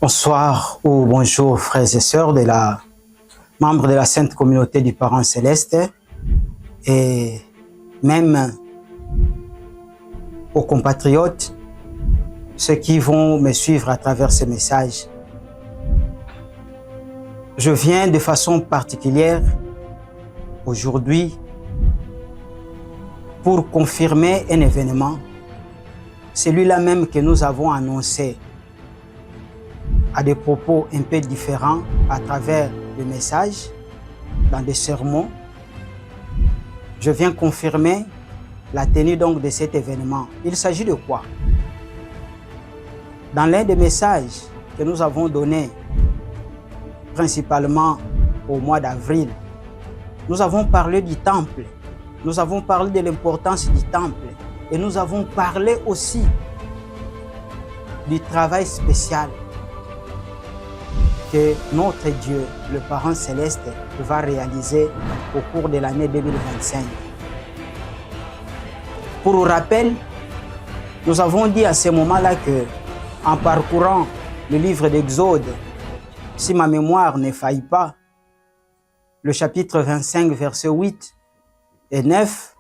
Bonsoir ou bonjour frères et sœurs membres de la Sainte Communauté du Parent Céleste et même aux compatriotes, ceux qui vont me suivre à travers ces messages. Je viens de façon particulière aujourd'hui pour confirmer un événement, celui-là même que nous avons annoncé à des propos un peu différents à travers le message, dans des sermons. Je viens confirmer la tenue donc de cet événement. Il s'agit de quoi? Dans l'un des messages que nous avons donnés, principalement au mois d'avril, nous avons parlé du temple, nous avons parlé de l'importance du temple et nous avons parlé aussi du travail spécial que notre Dieu, le Parent Céleste, va réaliser au cours de l'année 2025. Pour rappel, nous avons dit à ce moment-là que, en parcourant le livre d'Exode, si ma mémoire ne faille pas, le chapitre 25, versets 8 et 9,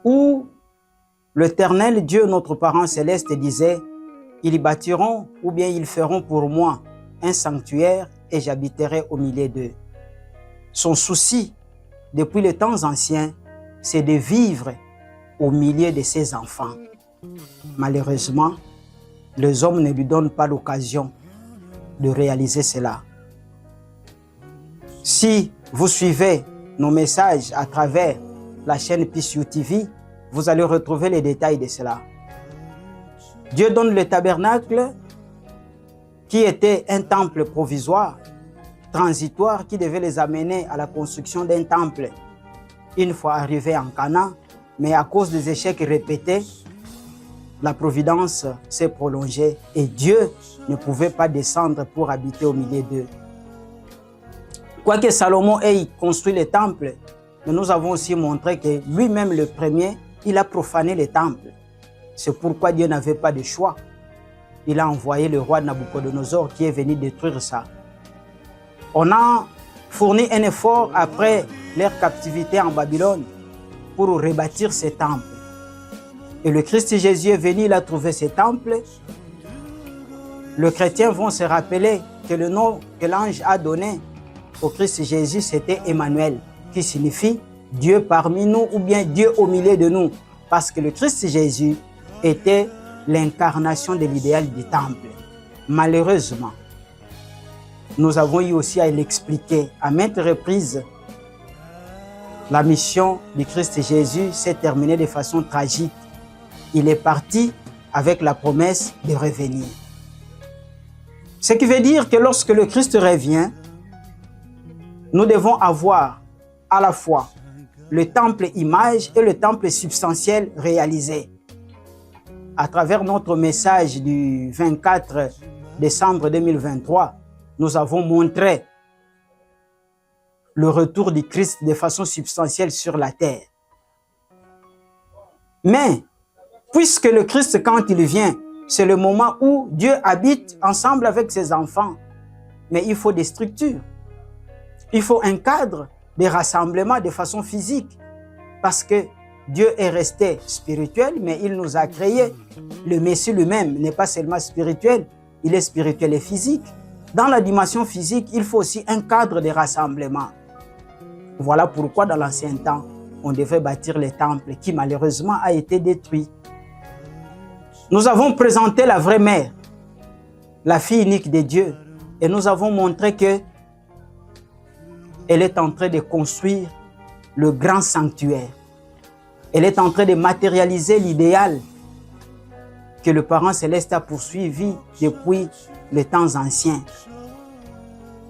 où l'Éternel Dieu, notre Parent Céleste, disait « Ils bâtiront ou bien ils feront pour moi un sanctuaire et j'habiterai au milieu d'eux. » Son souci, depuis les temps anciens, c'est de vivre au milieu de ses enfants. Malheureusement, les hommes ne lui donnent pas l'occasion de réaliser cela. Si vous suivez nos messages à travers la chaîne Peace You TV, vous allez retrouver les détails de cela. Dieu donne le tabernacle qui était un temple provisoire, transitoire, qui devait les amener à la construction d'un temple une fois arrivés en Canaan, mais à cause des échecs répétés, la providence s'est prolongée et Dieu ne pouvait pas descendre pour habiter au milieu d'eux. Quoique Salomon ait construit le temple, mais nous avons aussi montré que lui-même le premier, il a profané le temple. C'est pourquoi Dieu n'avait pas de choix. Il a envoyé le roi Nabucodonosor qui est venu détruire ça. On a fourni un effort après leur captivité en Babylone pour rebâtir ces temples. Et le Christ Jésus est venu, il a trouvé ces temples. Les chrétiens vont se rappeler que le nom que l'ange a donné au Christ Jésus, c'était Emmanuel, qui signifie Dieu parmi nous ou bien Dieu au milieu de nous. Parce que le Christ Jésus était l'incarnation de l'idéal du temple. Malheureusement, nous avons eu aussi à l'expliquer à maintes reprises. La mission du Christ Jésus s'est terminée de façon tragique. Il est parti avec la promesse de revenir. Ce qui veut dire que lorsque le Christ revient, nous devons avoir à la fois le temple image et le temple substantiel réalisé. À travers notre message du 24 décembre 2023, nous avons montré le retour du Christ de façon substantielle sur la terre. Mais, puisque le Christ, quand il vient, c'est le moment où Dieu habite ensemble avec ses enfants, mais il faut des structures. Il faut un cadre de rassemblement de façon physique, parce que Dieu est resté spirituel, mais il nous a créé. Le Messie lui-même n'est pas seulement spirituel, il est spirituel et physique. Dans la dimension physique, il faut aussi un cadre de rassemblement. Voilà pourquoi dans l'ancien temps, on devait bâtir les temples qui malheureusement a été détruit. Nous avons présenté la vraie mère, la fille unique de Dieu, et nous avons montré que elle est en train de construire le grand sanctuaire. Elle est en train de matérialiser l'idéal que le Parent Céleste a poursuivi depuis les temps anciens.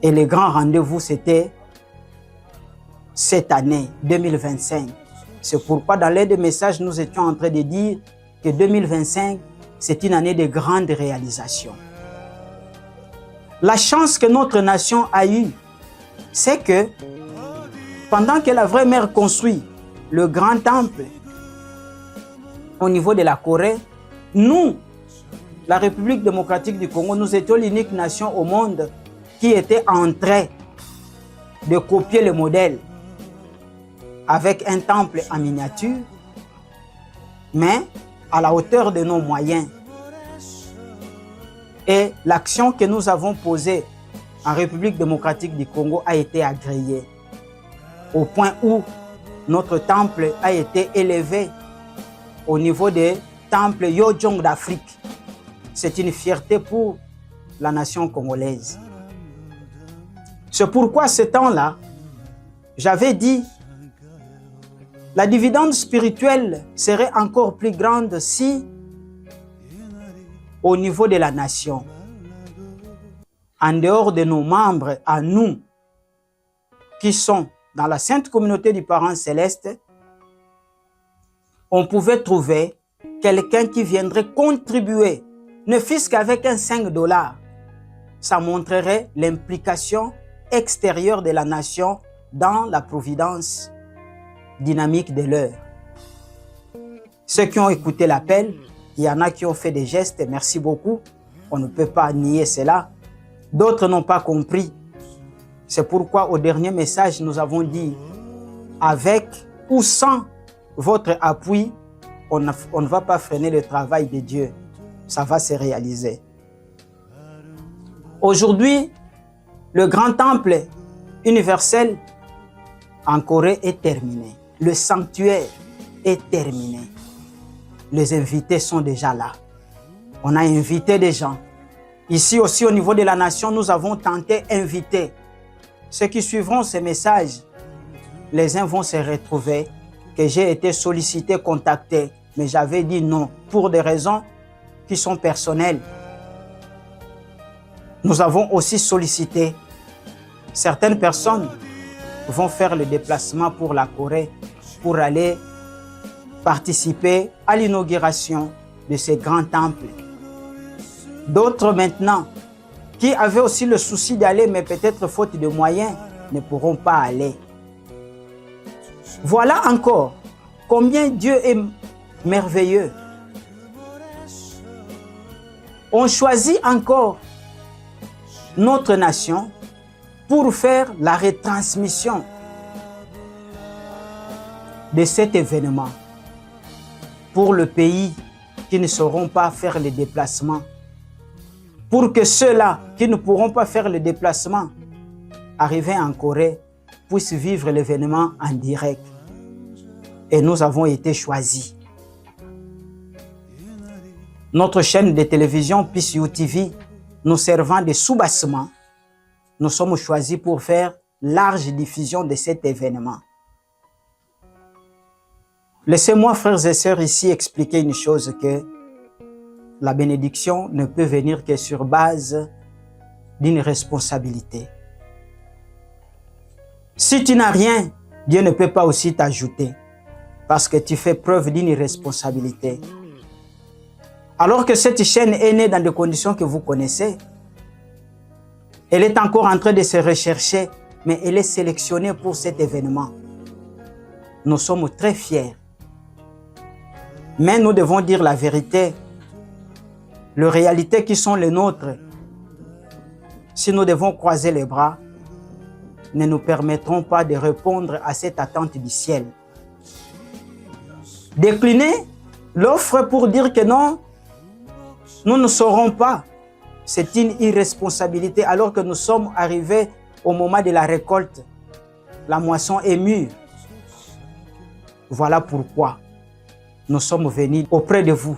Et le grand rendez-vous, c'était cette année 2025. C'est pourquoi dans l'un des messages, nous étions en train de dire que 2025, c'est une année de grande réalisation. La chance que notre nation a eue, c'est que pendant que la vraie mère construit le grand temple au niveau de la Corée, nous, la République démocratique du Congo, nous étions l'unique nation au monde qui était en train de copier le modèle avec un temple en miniature, mais à la hauteur de nos moyens. Et l'action que nous avons posée en République démocratique du Congo a été agréée, au point où notre temple a été élevé au niveau des temples Yojong d'Afrique. C'est une fierté pour la nation congolaise. C'est pourquoi ce temps-là, j'avais dit, la dividende spirituelle serait encore plus grande si, au niveau de la nation, en dehors de nos membres, à nous, qui sont dans la sainte communauté du Parent Céleste, on pouvait trouver quelqu'un qui viendrait contribuer, ne fût-ce qu'avec un 5 $. Ça montrerait l'implication extérieure de la nation dans la providence dynamique de l'heure. Ceux qui ont écouté l'appel, il y en a qui ont fait des gestes, merci beaucoup, on ne peut pas nier cela. D'autres n'ont pas compris. C'est pourquoi au dernier message, nous avons dit, avec ou sans votre appui, on ne va pas freiner le travail de Dieu. Ça va se réaliser. Aujourd'hui, le grand temple universel en Corée est terminé. Le sanctuaire est terminé. Les invités sont déjà là. On a invité des gens. Ici aussi, au niveau de la nation, nous avons tenté d'inviter. Ceux qui suivront ces messages, les uns vont se retrouver que j'ai été sollicité, contacté, mais j'avais dit non, pour des raisons qui sont personnelles. Nous avons aussi sollicité. Certaines personnes vont faire le déplacement pour la Corée, pour aller participer à l'inauguration de ces grands temples. D'autres maintenant, qui avaient aussi le souci d'aller, mais peut-être faute de moyens, ne pourront pas aller. Voilà encore combien Dieu est merveilleux. On choisit encore notre nation pour faire la retransmission de cet événement pour le pays qui ne sauront pas faire le déplacement, pour que ceux-là qui ne pourront pas faire le déplacement, arrivés en Corée, puissent vivre l'événement en direct. Et nous avons été choisis. Notre chaîne de télévision PCU TV, nous servant de soubassement, nous sommes choisis pour faire large diffusion de cet événement. Laissez-moi, frères et sœurs, ici expliquer une chose, que la bénédiction ne peut venir que sur base d'une responsabilité. Si tu n'as rien, Dieu ne peut pas aussi t'ajouter, parce que tu fais preuve d'une responsabilité. Alors que cette chaîne est née dans des conditions que vous connaissez, elle est encore en train de se rechercher, mais elle est sélectionnée pour cet événement. Nous sommes très fiers. Mais nous devons dire la vérité, les réalités qui sont les nôtres. Si nous devons croiser les bras, ne nous permettront pas de répondre à cette attente du ciel. Décliner l'offre pour dire que non, nous ne saurons pas, c'est une irresponsabilité alors que nous sommes arrivés au moment de la récolte. La moisson est mûre. Voilà pourquoi nous sommes venus auprès de vous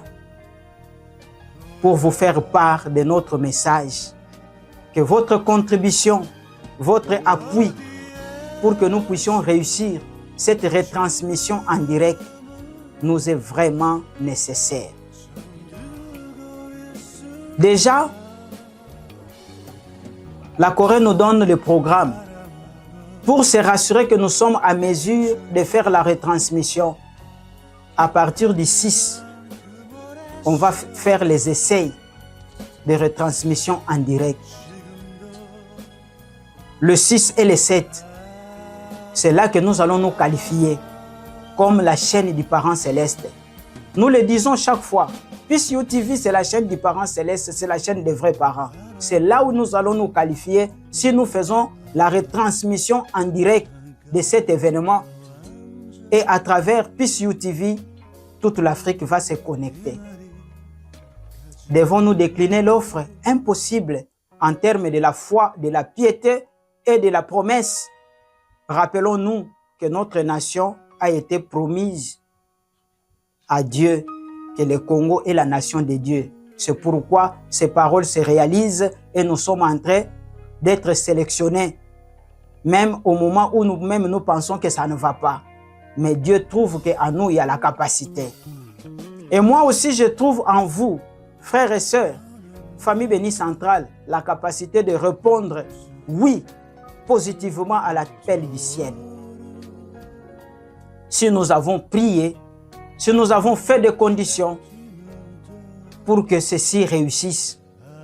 pour vous faire part de notre message. Que votre contribution, votre appui pour que nous puissions réussir cette retransmission en direct nous est vraiment nécessaire. Déjà, la Corée nous donne le programme pour se rassurer que nous sommes à mesure de faire la retransmission. À partir du 6, on va faire les essais de retransmission en direct. Le 6 et le 7, c'est là que nous allons nous qualifier comme la chaîne du Parent Céleste. Nous le disons chaque fois, Peace You TV, c'est la chaîne du parent céleste, c'est la chaîne des vrais parents. C'est là où nous allons nous qualifier si nous faisons la retransmission en direct de cet événement. Et à travers Peace You TV, toute l'Afrique va se connecter. Devons-nous décliner l'offre? Impossible en termes de la foi, de la piété et de la promesse. Rappelons-nous que notre nation a été promise à Dieu, que le Congo est la nation de Dieu. C'est pourquoi ces paroles se réalisent et nous sommes en train d'être sélectionnés. Même au moment où nous-mêmes nous pensons que ça ne va pas. Mais Dieu trouve qu'en nous, il y a la capacité. Et moi aussi, je trouve en vous, frères et sœurs, famille bénie centrale, la capacité de répondre oui, positivement à l'appel du ciel. Si nous avons prié, si nous avons fait des conditions pour que ceci réussisse,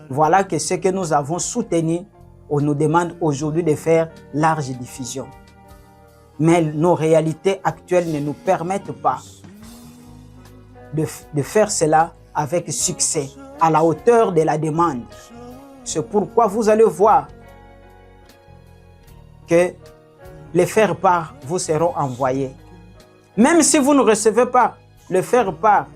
voilà que ce que nous avons soutenu, on nous demande aujourd'hui de faire large diffusion. Mais nos réalités actuelles ne nous permettent pas de faire cela avec succès, à la hauteur de la demande. C'est pourquoi vous allez voir que les faire-part vous seront envoyés. Même si vous ne recevez pas le faire-part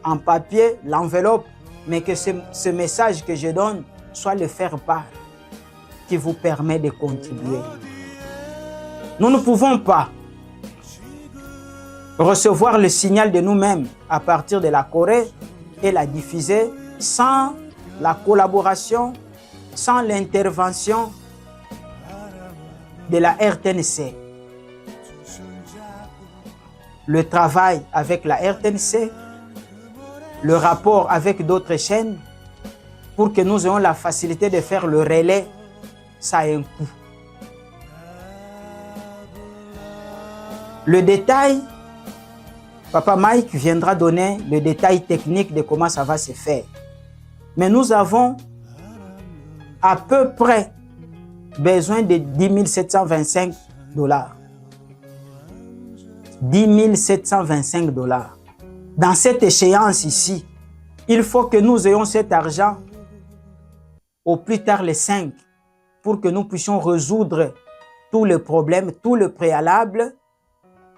en papier, l'enveloppe, mais que ce message que je donne soit le faire-part qui vous permet de contribuer. Nous ne pouvons pas recevoir le signal de nous-mêmes à partir de la Corée et la diffuser sans la collaboration, sans l'intervention de la RTNC. Le travail avec la RTNC, le rapport avec d'autres chaînes, pour que nous ayons la facilité de faire le relais, ça a un coût. Le détail, Papa Mike viendra donner le détail technique de comment ça va se faire. Mais nous avons à peu près besoin de 10 725 $. 10 725 $. Dans cette échéance ici, il faut que nous ayons cet argent au plus tard les 5 pour que nous puissions résoudre tous les problèmes, tout le préalable,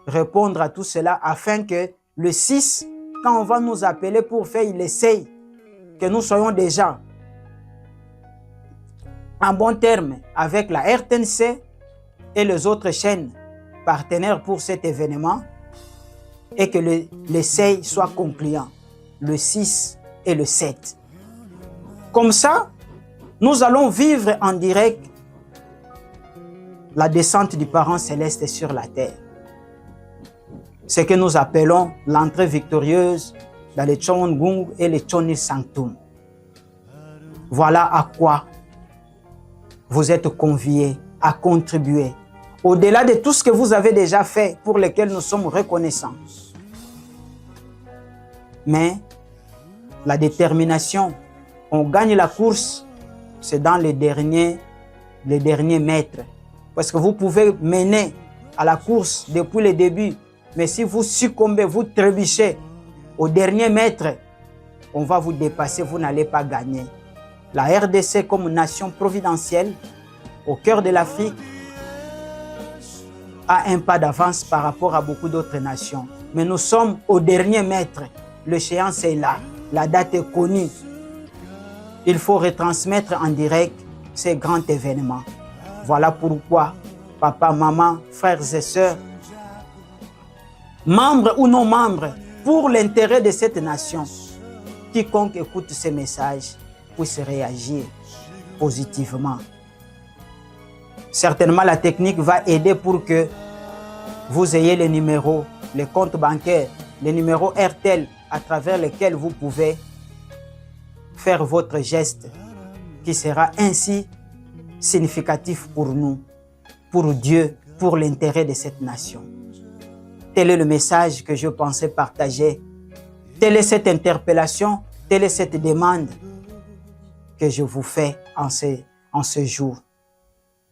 répondre à tout cela afin que le 6, quand on va nous appeler pour faire l'essai, que nous soyons déjà en bon terme avec la RTNC et les autres chaînes partenaires pour cet événement et que l'essai soit concluant le 6 et le 7. Comme ça, nous allons vivre en direct la descente du parent céleste sur la terre. Ce que nous appelons l'entrée victorieuse dans le Chongung et le Choni Sanctum. Voilà à quoi vous êtes conviés à contribuer, au-delà de tout ce que vous avez déjà fait, pour lequel nous sommes reconnaissants. Mais la détermination, on gagne la course, c'est dans les derniers mètres. Parce que vous pouvez mener à la course depuis le début, mais si vous succombez, vous trébuchez au dernier mètre, on va vous dépasser, vous n'allez pas gagner. La RDC comme nation providentielle, au cœur de l'Afrique, a un pas d'avance par rapport à beaucoup d'autres nations. Mais nous sommes au dernier mètre. L'échéance est là. La date est connue. Il faut retransmettre en direct ces grands événements. Voilà pourquoi, papa, maman, frères et sœurs, membres ou non membres, pour l'intérêt de cette nation, quiconque écoute ces messages puisse réagir positivement. Certainement, la technique va aider pour que vous ayez les numéros, les comptes bancaires, les numéros RTL à travers lesquels vous pouvez faire votre geste qui sera ainsi significatif pour nous, pour Dieu, pour l'intérêt de cette nation. Tel est le message que je pensais partager. Telle est cette interpellation, telle est cette demande que je vous fais en ce jour.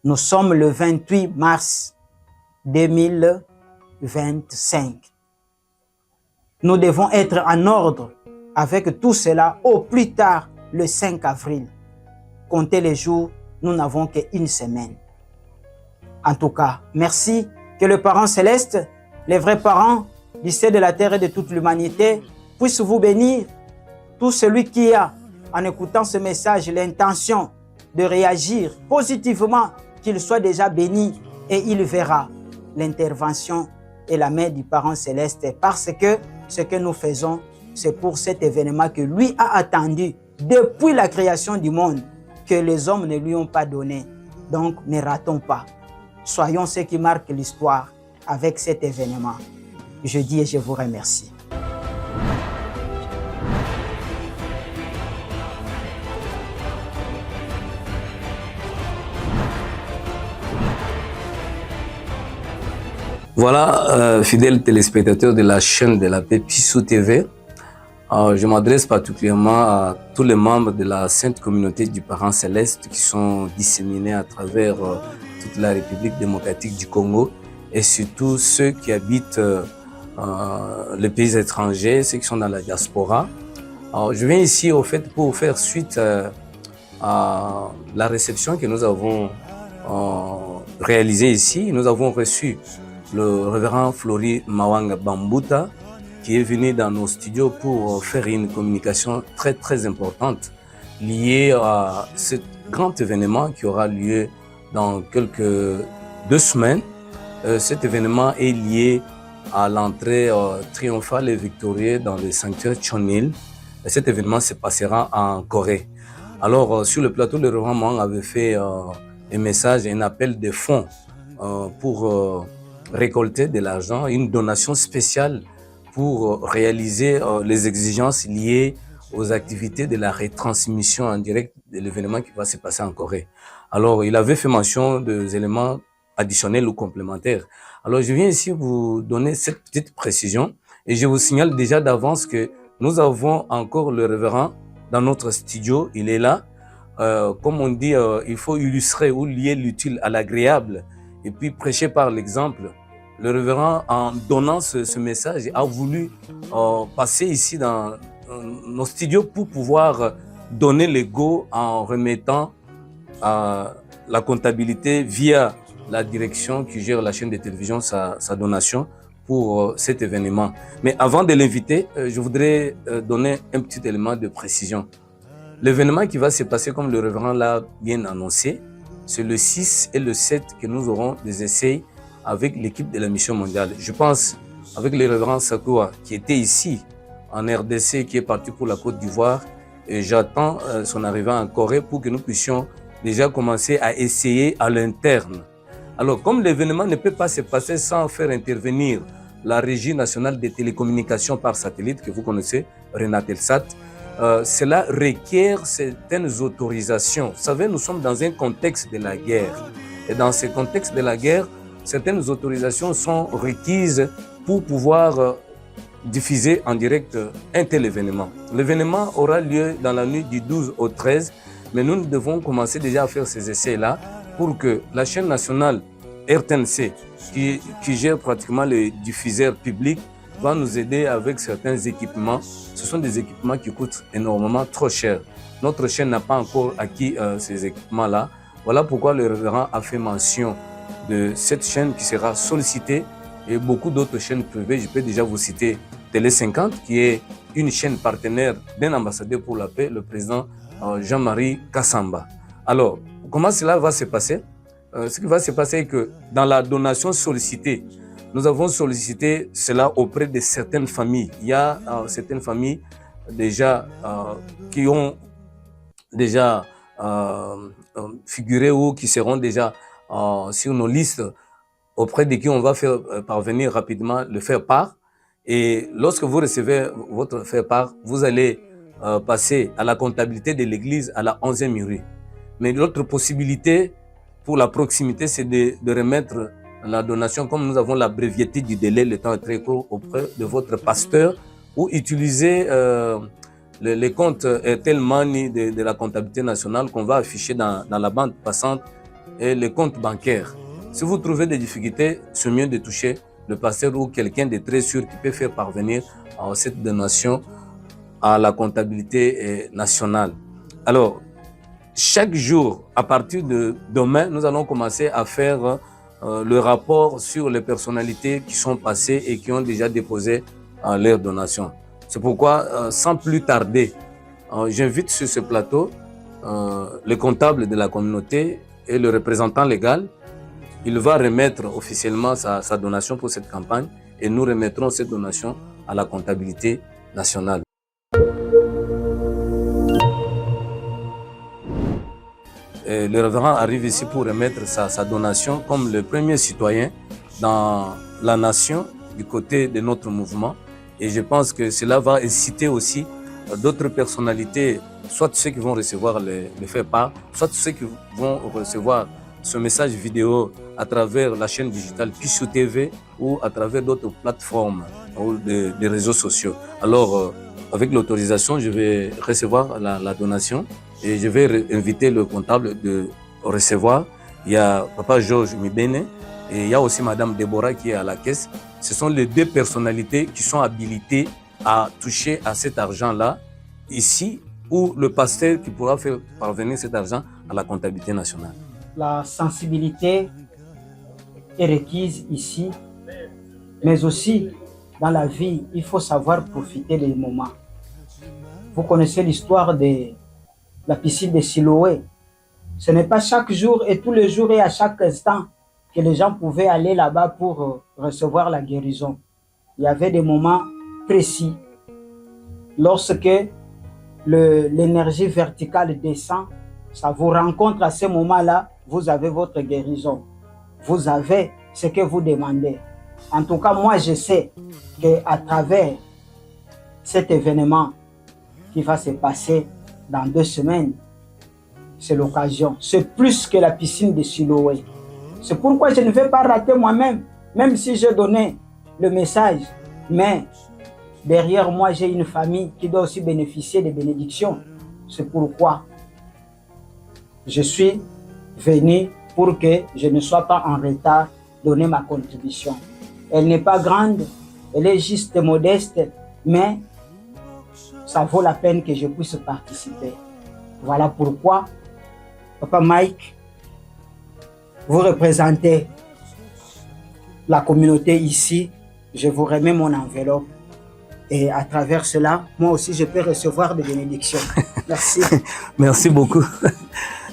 Nous sommes le 28 mars 2025. Nous devons être en ordre avec tout cela au plus tard le 5 avril. Comptez les jours, nous n'avons qu'une semaine. En tout cas, merci que le Parent Céleste, les vrais parents du ciel, de la terre et de toute l'humanité, puisse vous bénir. Tout celui qui a, en écoutant ce message, l'intention de réagir positivement, qu'il soit déjà béni et il verra l'intervention et la main du Parent Céleste, parce que ce que nous faisons, c'est pour cet événement que lui a attendu depuis la création du monde, que les hommes ne lui ont pas donné. Donc, ne ratons pas. Soyons ceux qui marquent l'histoire avec cet événement. Je dis et je vous remercie. Voilà, fidèles téléspectateurs de la chaîne de la paix Pissou TV, je m'adresse particulièrement à tous les membres de la sainte communauté du Parent Céleste qui sont disséminés à travers toute la République démocratique du Congo et surtout ceux qui habitent les pays étrangers, ceux qui sont dans la diaspora. Alors, je viens ici au fait pour faire suite à la réception que nous avons réalisée ici. Nous avons reçu le révérend Flori Mawanga Bambuta, qui est venu dans nos studios pour faire une communication très importante liée à ce grand événement qui aura lieu dans quelques 2 semaines. Cet événement est lié à l'entrée triomphale et victorieuse dans le sanctuaire Chonil. Cet événement se passera en Corée. Alors, sur le plateau, le révérend Mawanga avait fait un message, un appel de fonds pour récolter de l'argent, une donation spéciale pour réaliser les exigences liées aux activités de la retransmission en direct de l'événement qui va se passer en Corée. Alors, il avait fait mention des éléments additionnels ou complémentaires. Alors, je viens ici vous donner cette petite précision et je vous signale déjà d'avance que nous avons encore le révérend dans notre studio. Il est là. Comme on dit, il faut illustrer ou lier l'utile à l'agréable et puis prêcher par l'exemple. Le révérend, en donnant ce message, a voulu passer ici dans nos studios pour pouvoir donner le go en remettant la comptabilité via la direction qui gère la chaîne de télévision sa donation pour cet événement. Mais avant de l'inviter, je voudrais donner un petit élément de précision. L'événement qui va se passer, comme le révérend l'a bien annoncé, c'est le 6 et le 7 que nous aurons des essais avec l'équipe de la mission mondiale. Je pense avec le révérend Sakoua qui était ici en RDC, qui est parti pour la Côte d'Ivoire, et j'attends son arrivée en Corée pour que nous puissions déjà commencer à essayer à l'interne. Alors, comme l'événement ne peut pas se passer sans faire intervenir la Régie nationale des télécommunications par satellite, que vous connaissez, Renatelsat, cela requiert certaines autorisations. Vous savez, nous sommes dans un contexte de la guerre. Et dans ce contexte de la guerre, certaines autorisations sont requises pour pouvoir diffuser en direct un tel événement. L'événement aura lieu dans la nuit du 12 au 13, mais nous devons commencer déjà à faire ces essais-là pour que la chaîne nationale RTNC, qui gère pratiquement les diffuseurs publics, va nous aider avec certains équipements. Ce sont des équipements qui coûtent énormément trop cher. Notre chaîne n'a pas encore acquis ces équipements-là. Voilà pourquoi le révérend a fait mention de cette chaîne qui sera sollicitée et beaucoup d'autres chaînes privées. Je peux déjà vous citer Télé 50, qui est une chaîne partenaire d'un ambassadeur pour la paix, le président Jean-Marie Kassamba. Alors, comment cela va se passer? Ce qui va se passer est que dans la donation sollicitée, nous avons sollicité cela auprès de certaines familles. Il y a certaines familles déjà qui ont déjà figuré ou qui seront déjà sur nos listes auprès de qui on va faire parvenir rapidement le faire-part. Et lorsque vous recevez votre faire-part, vous allez passer à la comptabilité de l'église à la 11e rue. Mais l'autre possibilité pour la proximité, c'est de remettre la donation, comme nous avons la breviété du délai, le temps est très court, auprès de votre pasteur, ou utiliser les comptes Airtel Money de la comptabilité nationale qu'on va afficher dans la bande passante et les comptes bancaires. Si vous trouvez des difficultés, c'est mieux de toucher le pasteur ou quelqu'un de très sûr qui peut faire parvenir cette donation à la comptabilité nationale. Alors, chaque jour, à partir de demain, nous allons commencer à faire le rapport sur les personnalités qui sont passées et qui ont déjà déposé leur donation. C'est pourquoi, sans plus tarder, j'invite sur ce plateau le comptable de la communauté et le représentant légal. Il va remettre officiellement sa donation pour cette campagne et nous remettrons cette donation à la comptabilité nationale. Et le révérend arrive ici pour remettre sa donation comme le premier citoyen dans la nation du côté de notre mouvement. Et je pense que cela va inciter aussi d'autres personnalités, soit ceux qui vont recevoir les faire part, soit ceux qui vont recevoir ce message vidéo à travers la chaîne digitale Pissou TV ou à travers d'autres plateformes ou des réseaux sociaux. Alors, avec l'autorisation, je vais recevoir la donation et je vais inviter le comptable de recevoir. Il y a Papa Georges Mibene et il y a aussi Madame Déborah qui est à la caisse. Ce sont les deux personnalités qui sont habilitées à toucher à cet argent-là ici ou le pasteur qui pourra faire parvenir cet argent à la comptabilité nationale. La sensibilité est requise ici, mais aussi dans la vie, il faut savoir profiter des moments. Vous connaissez l'histoire de la piscine de Siloé. Ce n'est pas chaque jour et tous les jours et à chaque instant que les gens pouvaient aller là-bas pour recevoir la guérison. Il y avait des moments précis. Lorsque l'énergie verticale descend, ça vous rencontre à ce moment-là, vous avez votre guérison. Vous avez ce que vous demandez. En tout cas, moi, je sais qu'à travers cet événement qui va se passer dans 2 semaines, c'est l'occasion. C'est plus que la piscine de Siloé. C'est pourquoi je ne vais pas rater moi-même, même si j'ai donné le message. Mais derrière moi, j'ai une famille qui doit aussi bénéficier des bénédictions. C'est pourquoi je suis venu pour que je ne sois pas en retard donner ma contribution. Elle n'est pas grande, elle est juste modeste, mais ça vaut la peine que je puisse participer. Voilà pourquoi, Papa Mike, vous représentez la communauté ici. Je vous remets mon enveloppe. Et à travers cela, moi aussi, je peux recevoir des bénédictions. Merci. Merci beaucoup.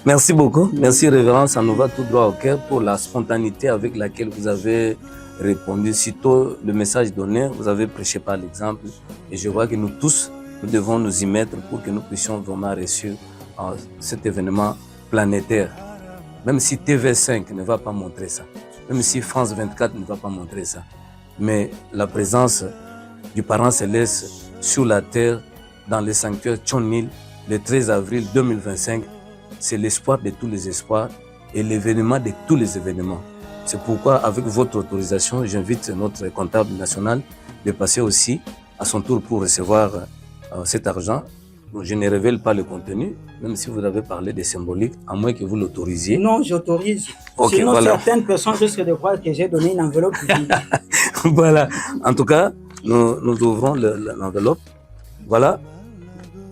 Merci beaucoup. Merci, révérend. Ça nous va tout droit au cœur pour la spontanéité avec laquelle vous avez répondu. Sitôt le message donné, vous avez prêché par l'exemple. Et je vois que nous tous, nous devons nous y mettre pour que nous puissions vraiment réussir cet événement planétaire. Même si TV5 ne va pas montrer ça, même si France 24 ne va pas montrer ça, mais la présence du Parent Céleste sur la terre dans le sanctuaire Tchonil le 13 avril 2025, c'est l'espoir de tous les espoirs et l'événement de tous les événements. C'est pourquoi, avec votre autorisation, j'invite notre comptable national de passer aussi à son tour pour recevoir cet argent. Donc, je ne révèle pas le contenu, même si vous avez parlé des symboliques, à moins que vous l'autorisiez. Non, j'autorise. Okay, sinon, voilà. Certaines personnes risquent de croire que j'ai donné une enveloppe vide. Voilà. En tout cas, nous ouvrons l'enveloppe. Voilà.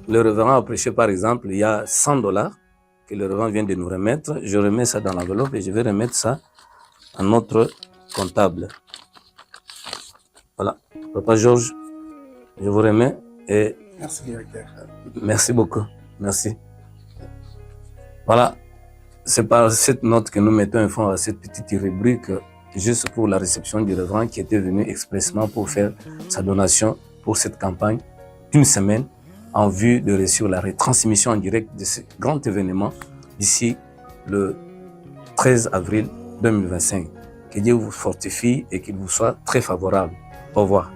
Le révérend a prêché, par exemple, il y a $100 que le révérend vient de nous remettre. Je remets ça dans l'enveloppe et je vais remettre ça à notre comptable. Voilà. Papa Georges, je vous remets et... Merci, directeur. Merci beaucoup. Merci. Voilà. C'est par cette note que nous mettons fin à cette petite rubrique juste pour la réception du révérend qui était venu expressément pour faire sa donation pour cette campagne d'une semaine en vue de réussir la retransmission en direct de ce grand événement d'ici le 13 avril 2025. Que Dieu vous fortifie et qu'il vous soit très favorable. Au revoir.